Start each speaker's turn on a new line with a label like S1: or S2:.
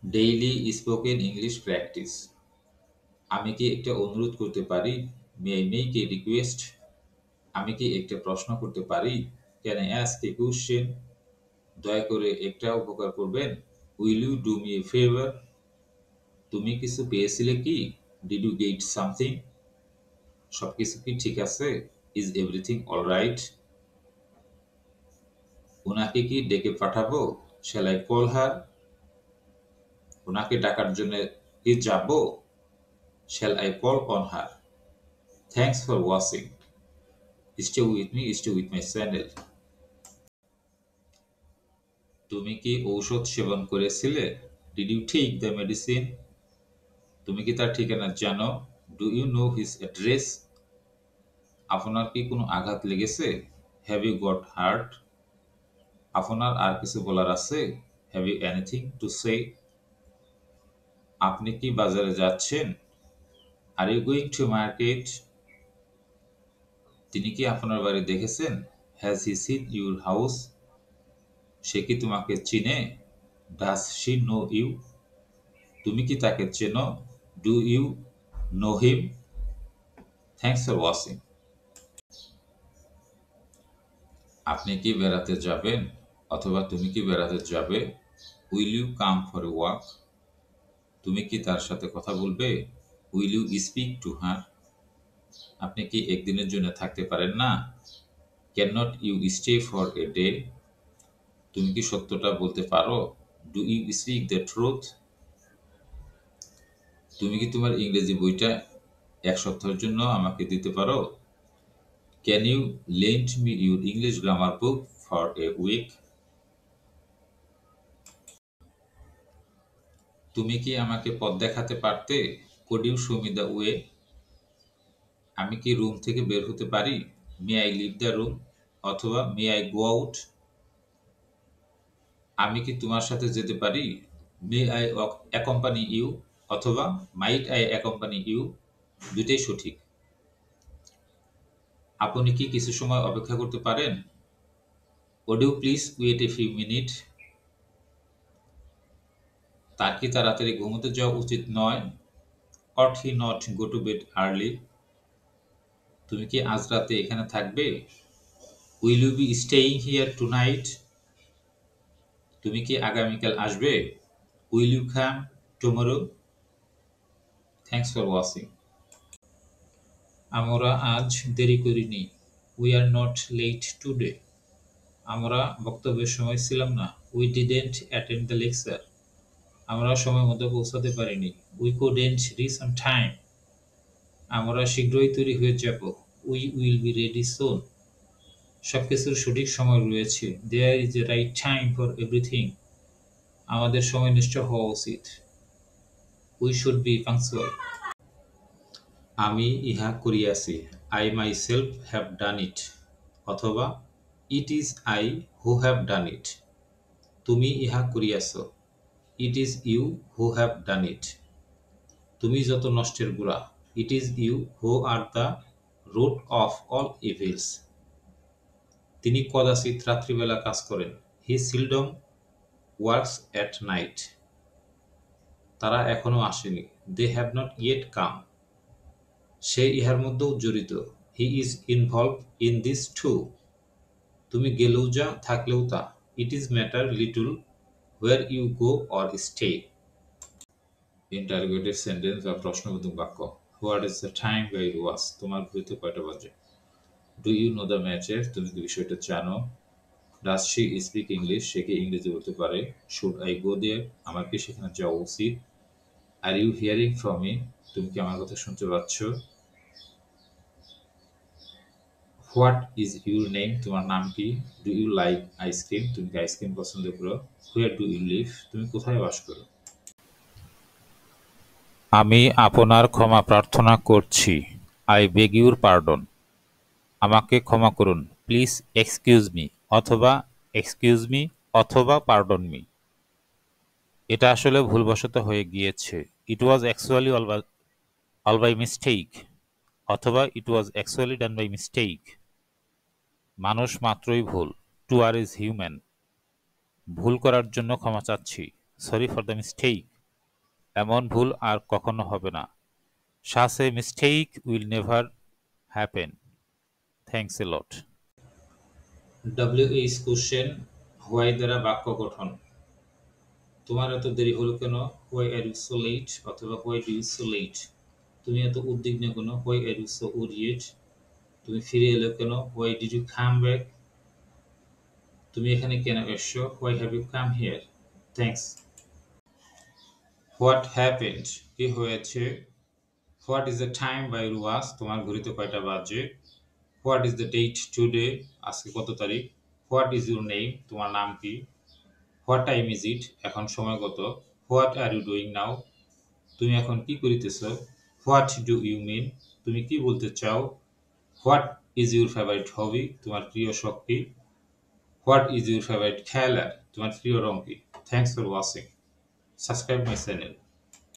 S1: Daily spoken English practice. আমি কি একটা অনুরোধ করতে পারি? May I make a request? আমি কি একটা প্রশ্ন করতে পারি? Can I ask a question? দয়া করে একটা উপকার করবেন? Will you do me a favour? তুমি কিছু পেয়েছিলে কি? Did you get something? সবকিছু কি ঠিক আছে? Is everything alright? ওনাকে কি ডেকে পাঠাবো? Shall I call her? ওনাকে ডাকার জন্য কি যাব? Shall I call on her? Thanks for watching. Stay with me, stay with my channel. তুমি কি ঔষধ সেবন করেছিলে? Did you take the medicine? তুমি কি তার ঠিকানা জানো? Do you know his address? আপনার কি কোনো আঘাত লেগেছে? Have you got hurt? আপনার আর কিছু বলার আছে? Have you anything to say? আপনি কি বাজারে যাচ্ছেন? Are you going to market? তিনি কি আপনার বাড়ি দেখেছেন? Has he seen your house? সে কি তোমাকে চিনে? Does she know you? তুমি কি তাকে চেনো? Do you know him? Thanks for watching. আপনি কি বেড়াতে যাবেন? অথবা তুমি কি বেড়াতে যাবে? Will you come for a walk? তুমি কি তার সাথে কথা বলবে? Will you speak to her? আপনি কি একদিনের জন্য থাকতে পারেন না? Can not you stay for a day? তুমি কি সত্যটা বলতে পারো? Do you speak the truth? তুমি কি তোমার ইংরেজি বইটা এক সপ্তাহের জন্য আমাকে দিতে পারো? Can you lend me your English grammar book for a week? তুমি কি আমাকে পথ দেখাতে পারতে? Could you show me the way? আমি কি রুম থেকে বের হতে পারি? May I leave the room? অথবা May I go out? আমি কি তোমার সাথে যেতে পারি? May I accompany you? অথবা Might I accompany you? দুইটাই সঠিক। আপনি কি কিছু সময় অপেক্ষা করতে পারেন? Would you please wait a few minutes? তার কি তাড়াতাড়ি ঘুমোতে যাওয়া উচিত নয়? Ought he not go to bed early? তুমি কি আজ রাতে এখানে থাকবে? Will you be staying here tonight? তুমি কি আগামীকাল আসবে? Will you come tomorrow? Thanks for watching. আমরা আজ দেরি করিনি। We are not late today. আমরা বক্তব্যের সময় ছিলাম না। We didn't attend the lecture. আমরা সময় মতো পৌঁছাতে পারিনি। We couldn't reach on time. আমরা শীঘ্রই তৈরি হয়ে যাব। We will be ready soon. সবকিছুর সঠিক সময় রয়েছে। There is a right time for everything. আমাদের সময়নিষ্ঠ হওয়া উচিত। We should be punctual. আমি ইহা করিয়াছি। I myself have done it. অথবা It is I who have done it. তুমি ইহা করিয়াছ। It is you who have done it. তুমি যত নষ্টের গোড়া। It is you who are the root of all evils. তিনি কদাচিৎ রাত্রিবেলা কাজ করেন। He seldom works at night. তারা এখনো আসেনি। They have not yet come. সে ইহার মধ্যেও জড়িত। He is involved in this too. তুমি গেলেও যা, থাকলেও তা। It is matter little where you go or stay. Interrogative sentence বা প্রশ্নবোধক বাক্য। What is the time where you was? তোমার ঘড়িতে কয়টা বাজে? Do you know the matches? তুমি কি বিষয়টা জানো? Does she speak English? সে কি ইংরেজি বলতে পারে? Should I go there? আমার কি সেখানে যাওয়া উচিত? Are you hearing from me? তুমি কি আমার কথা শুনতে পাচ্ছ? What is your name? তোমার নাম কি? Do you like ice cream? তুমি কি আইসক্রিম পছন্দ করো? Where do you live? তুমি কোথায় বাস করো? আমি আপনার ক্ষমা প্রার্থনা করছি। I beg your pardon. আমাকে ক্ষমা করুন। Please excuse me. অথবা excuse me অথবা pardon me. এটা আসলে ভুলবশত হয়ে গিয়েছে। It was actually all by mistake. অথবা it was actually done by mistake. মানুষ মাত্রই ভুল। To err is human. ভুল করার জন্য ক্ষমা চাচ্ছি। Sorry for the mistake. এমন ভুল আর কখনো হবে না। Shah say mistake will never happen. Thanks a lot. WH question, why দ্বারা বাক্য গঠন। তোমার এত দেরি হলো কেন? Why are you so late, অথবা why do you so late. তুমি এত উদ্বিগ্ন কেন? Why are you so worried. তুমি ফিরে এলে কেন? Why did you come back. তুমি এখানে কেন এসছো? Why have you come here. Thanks. What happened, কি হয়েছে? What is the time by yours, তোমার ঘড়িতে কয়টা বাজে? What is the date today, আজকে কত তারিখ? হোয়াট ইজ ইউর নেম, তোমার নাম কি? হোয়াট টাইম ইজ ইট, এখন সময় কত? What are you doing now, তুমি এখন কি করিতেছ? হোয়াট ডু ইউ মিন, তুমি কি বলতে চাও? What is your favourite hobby, তোমার প্রিয় শখ কি? What is your favourite colour, তোমার প্রিয় রং কি? Thanks for watching, subscribe my channel.